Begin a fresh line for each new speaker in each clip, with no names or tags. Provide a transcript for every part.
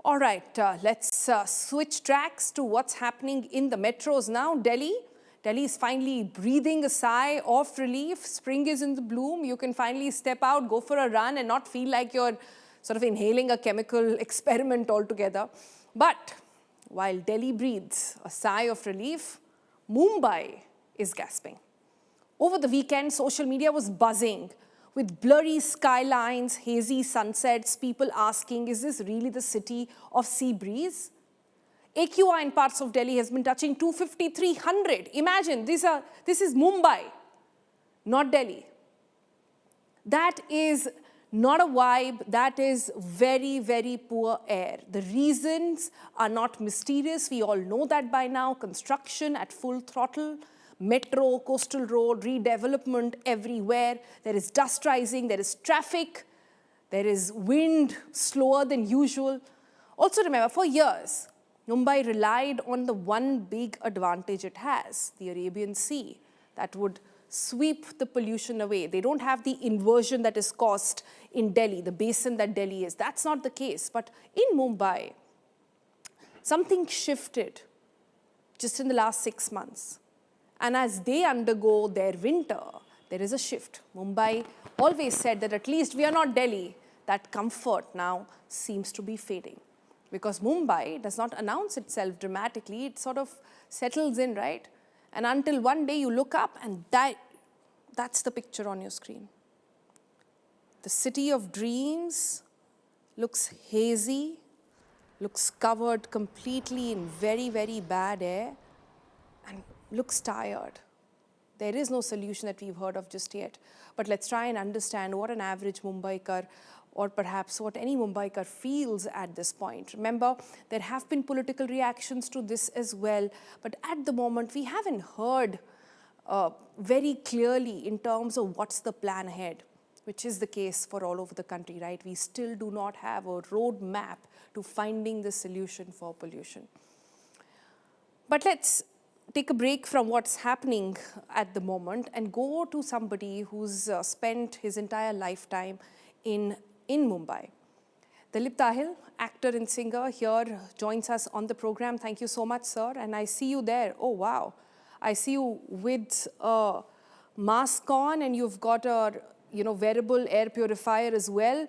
All right, let's switch tracks to what's happening in the metros now. Delhi is finally breathing a sigh of relief. Spring is in the bloom. You can finally step out, go for a run and not feel like you're sort of inhaling a chemical experiment altogether. But while Delhi breathes a sigh of relief, Mumbai is gasping. Over the weekend, social media was buzzing with blurry skylines, hazy sunsets, people asking, is this really the city of sea breeze? AQI in parts of Delhi has been touching 250, 300. Imagine, this is Mumbai, not Delhi. That is not a vibe, that is very, very poor air. The reasons are not mysterious, we all know that by now. Construction at full throttle, metro, coastal road, redevelopment everywhere. There is dust rising, there is traffic, there is wind slower than usual. Also remember, for years, Mumbai relied on the one big advantage it has, the Arabian Sea, that would sweep the pollution away. They don't have the inversion that is caused in Delhi, the basin that Delhi is. That's not the case. But in Mumbai, something shifted just in the last 6 months. And as they undergo their winter, there is a shift. Mumbai always said that at least we are not Delhi. That comfort now seems to be fading. Because Mumbai does not announce itself dramatically, it sort of settles in, right? And until one day you look up and that's the picture on your screen. The city of dreams looks hazy, looks covered completely in very, very bad air, and looks tired. There is no solution that we've heard of just yet. But let's try and understand what an average Mumbaikar, or perhaps what any Mumbaikar feels at this point. Remember, there have been political reactions to this as well, but at the moment we haven't heard very clearly in terms of what's the plan ahead, which is the case for all over the country, right? We still do not have a roadmap to finding the solution for pollution. But let's take a break from what's happening at the moment and go to somebody who's spent his entire lifetime in Mumbai. Dalip Tahil, actor and singer, here joins us on the program. Thank you so much, sir. And I see you there. Oh, wow. I see you with a mask on and you've got a wearable air purifier as well.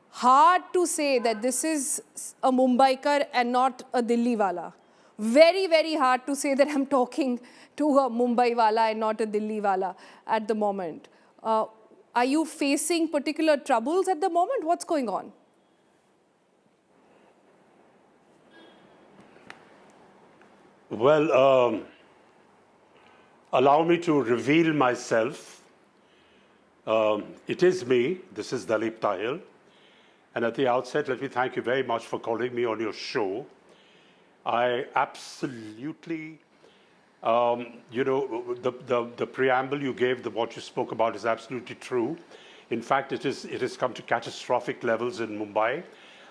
Hard to say that this is a Mumbaikar and not a Delhi wala. Very, very hard to say that I'm talking to a Mumbai wala and not a Delhi wala at the moment. Are you facing particular troubles at the moment? What's going on?
Well, allow me to reveal myself. It is me. This is Dalip Tahil. And at the outset, let me thank you very much for calling me on your show. I absolutely, the preamble you gave, what you spoke about is absolutely true. In fact, it has come to catastrophic levels in Mumbai.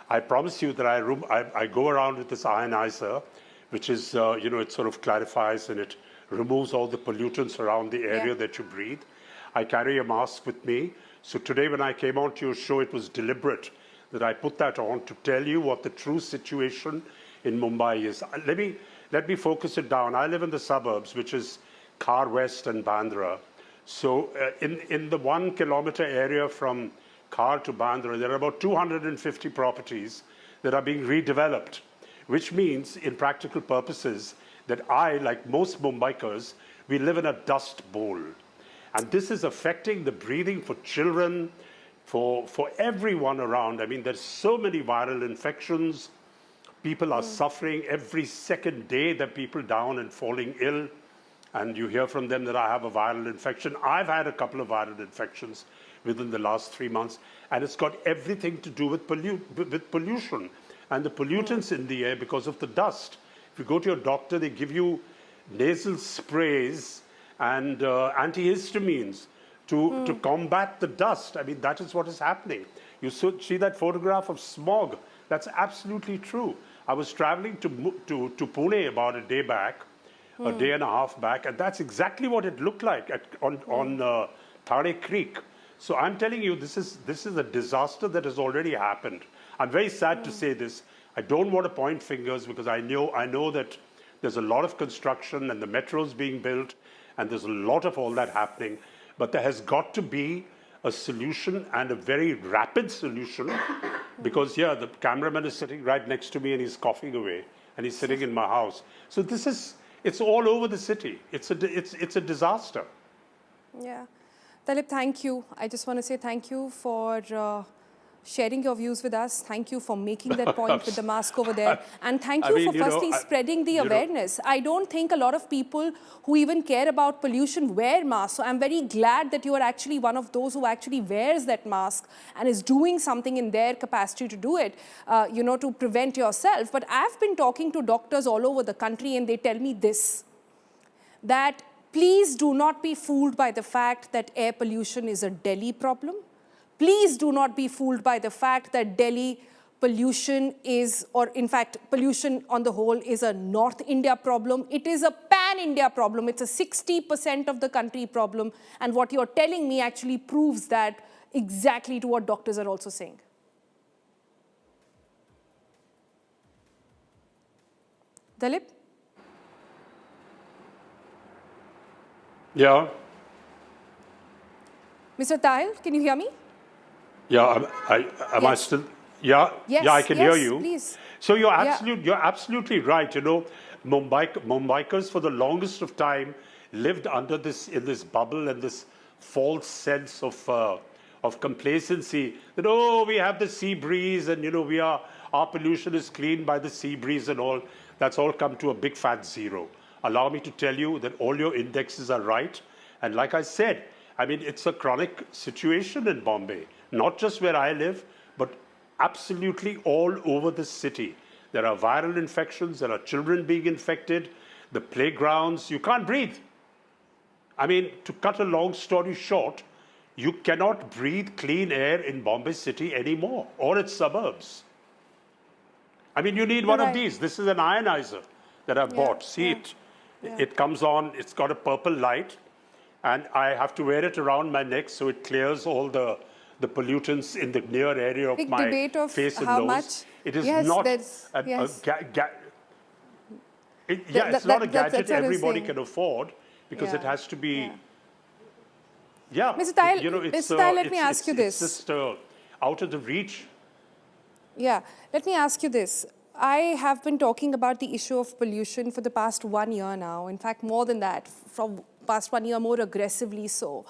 I promise you that I go around with this ionizer, which is, it sort of clarifies and it removes all the pollutants around the area that you breathe. I carry a mask with me. So today when I came on to your show, it was deliberate that I put that on to tell you what the true situation in Mumbai is. Let me focus it down. I live in the suburbs, which is Khar West and Bandra. So in the 1 kilometre area from Khar to Bandra, there are about 250 properties that are being redeveloped, which means, in practical purposes, that I, like most Mumbaikars, we live in a dust bowl. And this is affecting the breathing for children, for everyone around. I mean, there's so many viral infections. People are suffering every second day. That people down and falling ill. And you hear from them that I have a viral infection. I've had a couple of viral infections within the last 3 months. And it's got everything to do with pollution. And the pollutants in the air because of the dust. If you go to your doctor, they give you nasal sprays and antihistamines to combat the dust. I mean, that is what is happening. You see that photograph of smog. That's absolutely true. I was traveling to Pune about a day back, a day and a half back, and that's exactly what it looked like on Thane Creek. So I'm telling you, this is a disaster that has already happened. I'm very sad to say this. I don't want to point fingers because I know that there's a lot of construction and the metro's being built and there's a lot of all that happening. But there has got to be a solution and a very rapid solution because, the cameraman is sitting right next to me and he's coughing away and he's sitting in my house. So it's all over the city. It's a disaster.
Yeah. Talib, thank you. I just want to say thank you for sharing your views with us. Thank you for making that point with the mask over there. And thank you for firstly spreading the awareness. I don't think a lot of people who even care about pollution wear masks. So I'm very glad that you are actually one of those who actually wears that mask and is doing something in their capacity to do it, to prevent yourself. But I've been talking to doctors all over the country and they tell me this, that please do not be fooled by the fact that air pollution is a Delhi problem. Please do not be fooled by the fact that Delhi pollution is, or in fact, pollution on the whole is a North India problem. It is a pan-India problem. It's a 60% of the country problem. And what you're telling me actually proves that exactly to what doctors are also saying. Dalip?
Yeah.
Mr. Tahil, can you hear me?
Yeah, am I still? Yeah,
yes,
yeah, I can hear you.
Please.
So you're absolutely right. Mumbaikars for the longest of time lived under in this bubble and this false sense of complacency that we have the sea breeze and our pollution is cleaned by the sea breeze and all. That's all come to a big fat zero. Allow me to tell you that all your indexes are right, and like I said, it's a chronic situation in Bombay. Not just where I live, but absolutely all over the city. There are viral infections, there are children being infected, the playgrounds, you can't breathe. To cut a long story short, you cannot breathe clean air in Bombay city anymore, or its suburbs. You need one of these. This is an ionizer that I bought. See it? Yeah. It comes on, it's got a purple light, and I have to wear it around my neck so it clears all the pollutants in the near area of my face and nose. It is not it's not a gadget everybody can afford because it has to be. Yeah,
Mr. Tahil, let me ask you this.
It's just out of the reach.
Yeah, let me ask you this. I have been talking about the issue of pollution for the past 1 year now. In fact, more than that, from past 1 year, more aggressively so.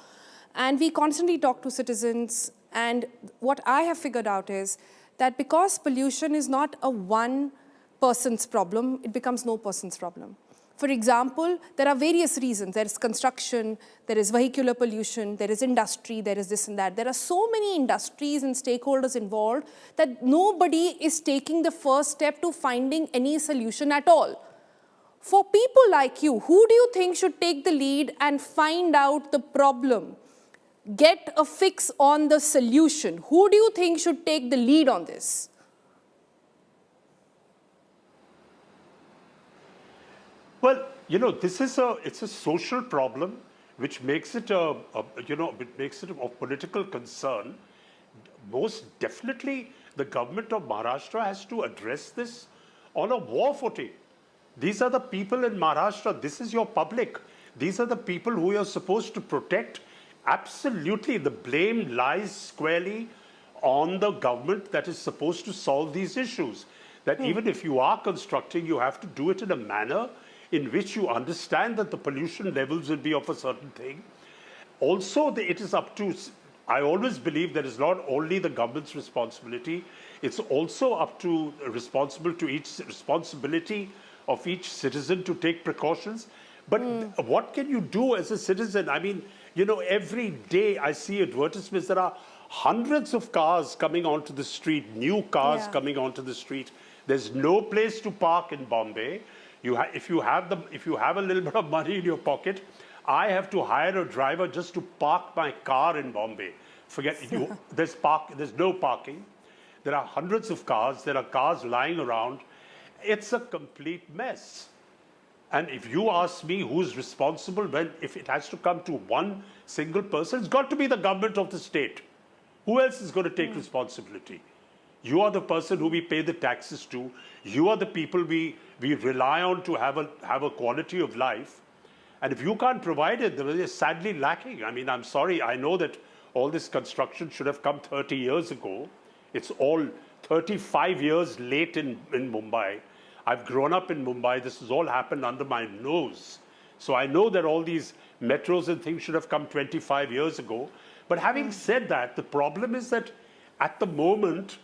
And we constantly talk to citizens. And what I have figured out is that because pollution is not a one person's problem, it becomes no person's problem. For example, there are various reasons. There is construction, there is vehicular pollution, there is industry, there is this and that. There are so many industries and stakeholders involved that nobody is taking the first step to finding any solution at all. For people like you, who do you think should take the lead and find out the problem? Get a fix on the solution. Who do you think should take the lead on this?
Well, this is it's a social problem, which makes it makes it of political concern. Most definitely, the government of Maharashtra has to address this on a war footing. These are the people in Maharashtra. This is your public. These are the people who you're supposed to protect. Absolutely, the blame lies squarely on the government that is supposed to solve these issues. That even if you are constructing, you have to do it in a manner in which you understand that the pollution levels will be of a certain thing. Also, it is up to, I always believe that it's not only the government's responsibility, it's also up to responsibility of each citizen to take precautions. But what can you do as a citizen? Every day I see advertisements. There are hundreds of cars coming onto the street, new cars coming onto the street. There's no place to park in Bombay. If you have a little bit of money in your pocket, I have to hire a driver just to park my car in Bombay. There's no parking. There are hundreds of cars. There are cars lying around. It's a complete mess. And if you ask me who's responsible, if it has to come to one single person, it's got to be the government of the state. Who else is going to take responsibility? You are the person who we pay the taxes to. You are the people we rely on to have a quality of life. And if you can't provide it, then it's sadly lacking. I mean, I'm sorry. I know that all this construction should have come 30 years ago. It's all 35 years late in Mumbai. I've grown up in Mumbai. This has all happened under my nose. So I know that all these metros and things should have come 25 years ago. But having said that, the problem is that at the moment,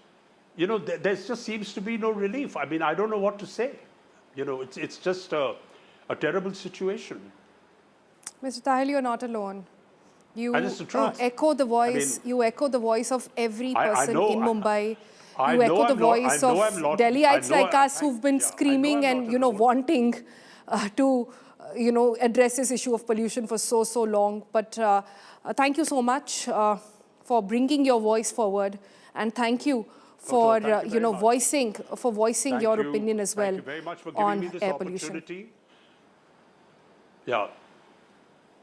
you know, there just seems to be no relief. I mean, I don't know what to say. You know, it's just a terrible situation.
Mr. Tahil, you're not alone. You
echo
the voice.
I mean,
you echo the voice of every person in Mumbai.
I
You echo the voice of Delhiites like us who've been screaming and, you know, wanting to, you know, address this issue of pollution for so long. But thank you so much for bringing your voice forward, and thank you for you know, voicing your opinion as well.
Thank you very much for giving me this opportunity. Yeah.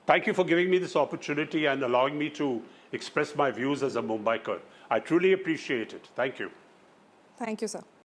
Thank you for giving me this opportunity and allowing me to express my views as a Mumbaiker. I truly appreciate it. Thank you.
Thank you, sir.